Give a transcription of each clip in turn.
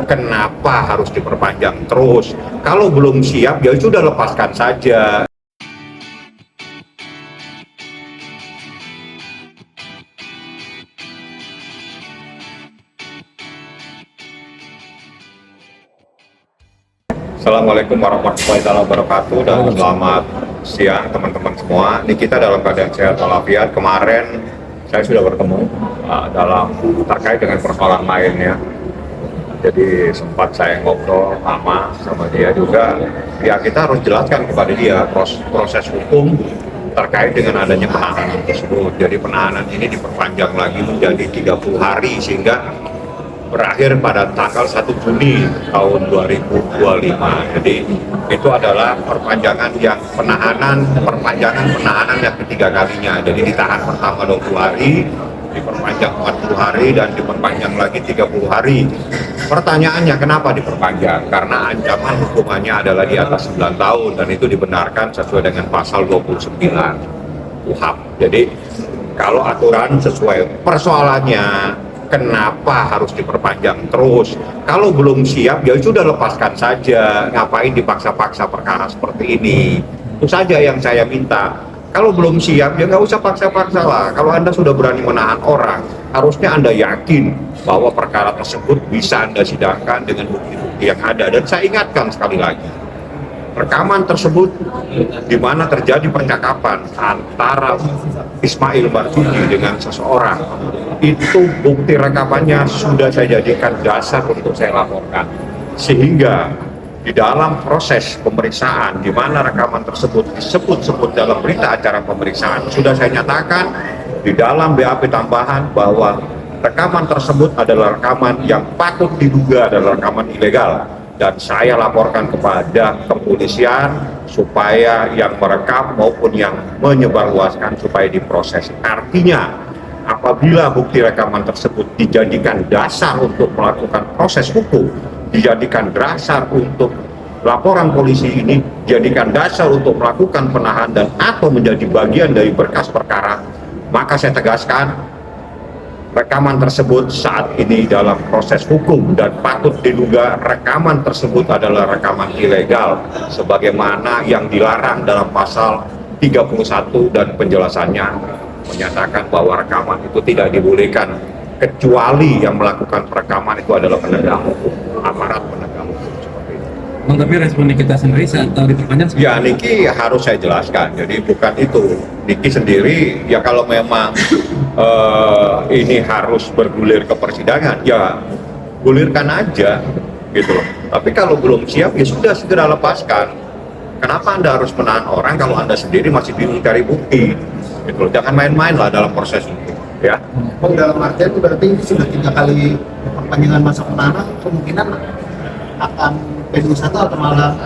kenapa harus diperpanjang terus? Kalau belum siap, ya sudah lepaskan saja. Assalamualaikum warahmatullahi wabarakatuh dan selamat siang teman-teman semua. Ini kita dalam keadaan sehat walafiat. Kemarin saya sudah bertemu dalam terkait dengan persoalan lainnya. Jadi sempat saya ngobrol lama sama dia juga. Ya kita harus jelaskan kepada dia proses hukum terkait dengan adanya penahanan tersebut. Jadi penahanan ini diperpanjang lagi menjadi 30 hari sehingga berakhir pada tanggal 1 Juni tahun 2025. Jadi itu adalah perpanjangan penahanan yang ketiga kalinya. Jadi ditahan pertama 20 hari, diperpanjang 40 hari, dan diperpanjang lagi 30 hari. Pertanyaannya kenapa diperpanjang? Karena ancaman hukumannya adalah di atas 9 tahun dan itu dibenarkan sesuai dengan pasal 29 KUHP. Jadi kalau aturan sesuai, persoalannya kenapa harus diperpanjang terus? Kalau belum siap, ya sudah lepaskan saja. Ngapain dipaksa-paksa perkara seperti ini? Itu saja yang saya minta. Kalau belum siap, ya nggak usah paksa-paksa lah. Kalau Anda sudah berani menahan orang, harusnya Anda yakin bahwa perkara tersebut bisa Anda sidangkan dengan bukti-bukti yang ada. Dan saya ingatkan sekali lagi, rekaman tersebut di mana terjadi percakapan antara Ismail Marzuki dengan seseorang, itu bukti rekamannya sudah saya jadikan dasar untuk saya laporkan. Sehingga di dalam proses pemeriksaan di mana rekaman tersebut disebut-sebut dalam berita acara pemeriksaan, sudah saya nyatakan di dalam BAP tambahan bahwa rekaman tersebut adalah rekaman yang patut diduga adalah rekaman ilegal. Dan saya laporkan kepada kepolisian supaya yang merekam maupun yang menyebarluaskan supaya diproses. Artinya apabila bukti rekaman tersebut dijadikan dasar untuk melakukan proses hukum, dijadikan dasar untuk laporan polisi ini, dijadikan dasar untuk melakukan penahanan dan atau menjadi bagian dari berkas perkara, maka saya tegaskan rekaman tersebut saat ini dalam proses hukum dan patut diduga rekaman tersebut adalah rekaman ilegal sebagaimana yang dilarang dalam pasal 31 dan penjelasannya menyatakan bahwa rekaman itu tidak dibolehkan kecuali yang melakukan perekaman itu adalah penegak hukum, aparat penegak hukum seperti itu. Tapi respon kita sendiri saat diperpanjang? Ya, Niki harus saya jelaskan. Jadi bukan itu. Niki sendiri ya kalau memang ini harus bergulir ke persidangan, ya gulirkan aja gitu loh. Tapi kalau belum siap ya sudah segera lepaskan. Kenapa Anda harus menahan orang kalau Anda sendiri masih bingung cari bukti? Gitu loh. Jangan main-main lah dalam proses itu, ya. Dalam artian itu berarti sudah 3 kali perpanjangan masa penahanan, kemungkinan akan P21 atau malah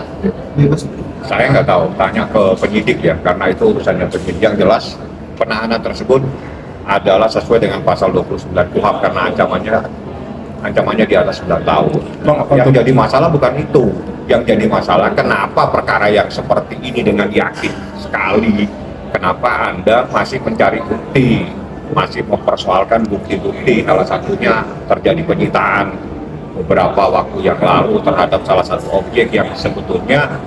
bebas? Saya nggak tahu, tanya ke penyidik ya, karena itu urusannya penyidik. Yang jelas penahanan tersebut adalah sesuai dengan pasal 29 KUHP karena ancamannya di atas 9 tahun. Yang jadi masalah bukan itu. Yang jadi masalah kenapa perkara yang seperti ini dengan yakin sekali, kenapa Anda masih mencari bukti, masih mempersoalkan bukti-bukti. Salah satunya terjadi penyitaan beberapa waktu yang lalu terhadap salah satu objek yang sebetulnya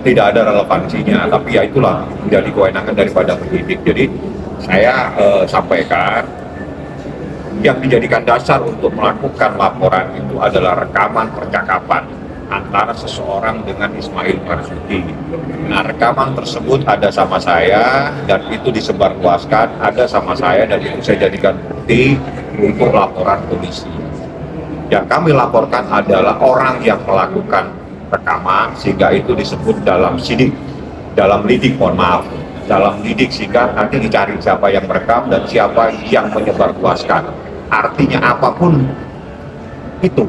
tidak ada relevansinya, tapi ya itulah menjadi kewenangan daripada penyidik. Jadi saya sampaikan yang dijadikan dasar untuk melakukan laporan itu adalah rekaman percakapan antara seseorang dengan Ismail Marzuki. Nah, rekaman tersebut ada sama saya dan itu disebarluaskan, ada sama saya dan itu saya jadikan bukti untuk laporan polisi. Yang kami laporkan adalah orang yang melakukan rekaman sehingga itu disebut dalam sidik, dalam lidik, dalam lidik sehingga nanti dicari siapa yang merekam dan siapa yang menyebarluaskan. Artinya apapun itu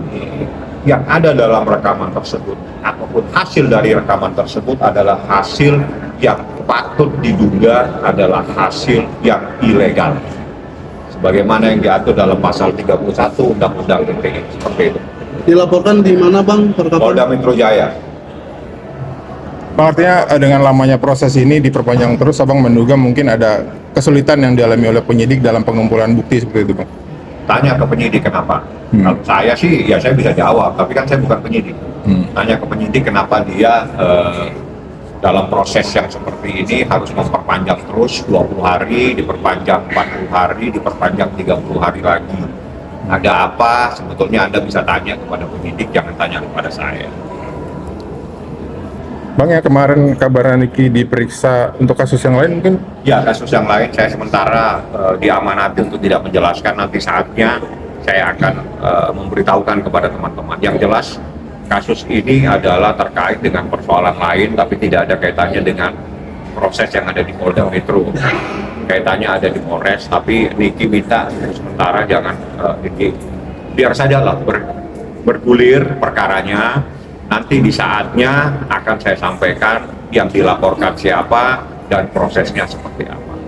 yang ada dalam rekaman tersebut ataupun hasil dari rekaman tersebut adalah hasil yang patut diduga adalah hasil yang ilegal sebagaimana yang diatur dalam pasal 31 Undang-Undang ITE seperti itu. Dilaporkan di mana Bang? Polda Metro Jaya. Bang, artinya dengan lamanya proses ini diperpanjang terus, Abang menduga mungkin ada kesulitan yang dialami oleh penyidik dalam pengumpulan bukti seperti itu, Bang? tanya ke penyidik kenapa. Kalau saya sih ya saya bisa jawab, tapi kan saya bukan penyidik. Tanya ke penyidik kenapa dia dalam proses yang seperti ini harus memperpanjang terus 20 hari, diperpanjang 40 hari, diperpanjang 30 hari lagi. Ada apa? Sebetulnya Anda bisa tanya kepada penyidik, jangan tanya kepada saya. Bang, ya kemarin kabar Niki diperiksa untuk kasus yang lain mungkin? Ya, kasus yang lain saya sementara diamanati untuk tidak menjelaskan. Nanti saatnya saya akan memberitahukan kepada teman-teman. Yang jelas kasus ini adalah terkait dengan persoalan lain, tapi tidak ada kaitannya dengan proses yang ada di Polda Metro. Kaitannya ada di Polres, tapi Niki minta sementara jangan Niki biar saja lah bergulir perkaranya. Nanti di saatnya akan saya sampaikan yang dilaporkan siapa dan prosesnya seperti apa.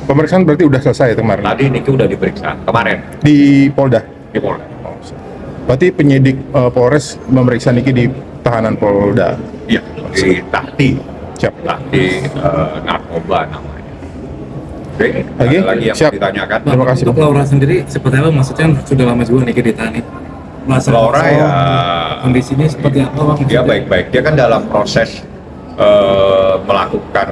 Pemeriksaan berarti udah selesai kemarin? Tadi Niki udah diperiksa kemarin Di Polda? di Polda. Berarti penyidik Polres memeriksa Niki di tahanan Polda? Iya, di Tahti. Siap. Tahti narkoba namanya. Oke, Lagi? ada lagi yang Siap. mau ditanyakan? Bang, Terima kasih, untuk Bang. Laura sendiri seperti apa? Maksudnya sudah lama juga Niki ditahan nih. Laura ya Kondisinya seperti apa Bang? dia baik-baik. Dia kan dalam proses melakukan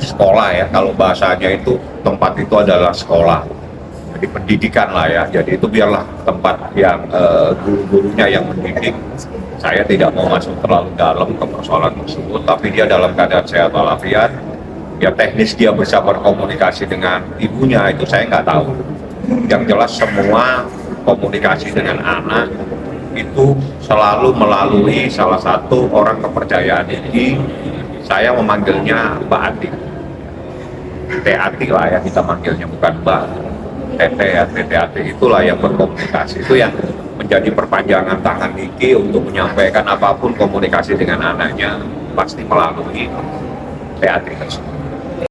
sekolah ya. Kalau bahasanya itu tempat itu adalah sekolah. Jadi pendidikan lah ya. Jadi itu biarlah tempat yang guru-gurunya yang mendidik. Saya tidak mau masuk terlalu dalam ke persoalan tersebut, tapi dia dalam keadaan sehat walafiat. Ya teknis dia bisa berkomunikasi dengan ibunya itu saya nggak tahu. Yang jelas semua komunikasi dengan anak itu selalu melalui salah satu orang kepercayaan ini. Saya memanggilnya Mbak Ati. Teh Ati lah ya kita manggilnya, bukan Mbak. Teteh ya, Teh Ati itulah yang berkomunikasi, itu yang menjadi perpanjangan tangan Niki untuk menyampaikan apapun komunikasi dengan anaknya pasti melalui Teh Ati tersebut.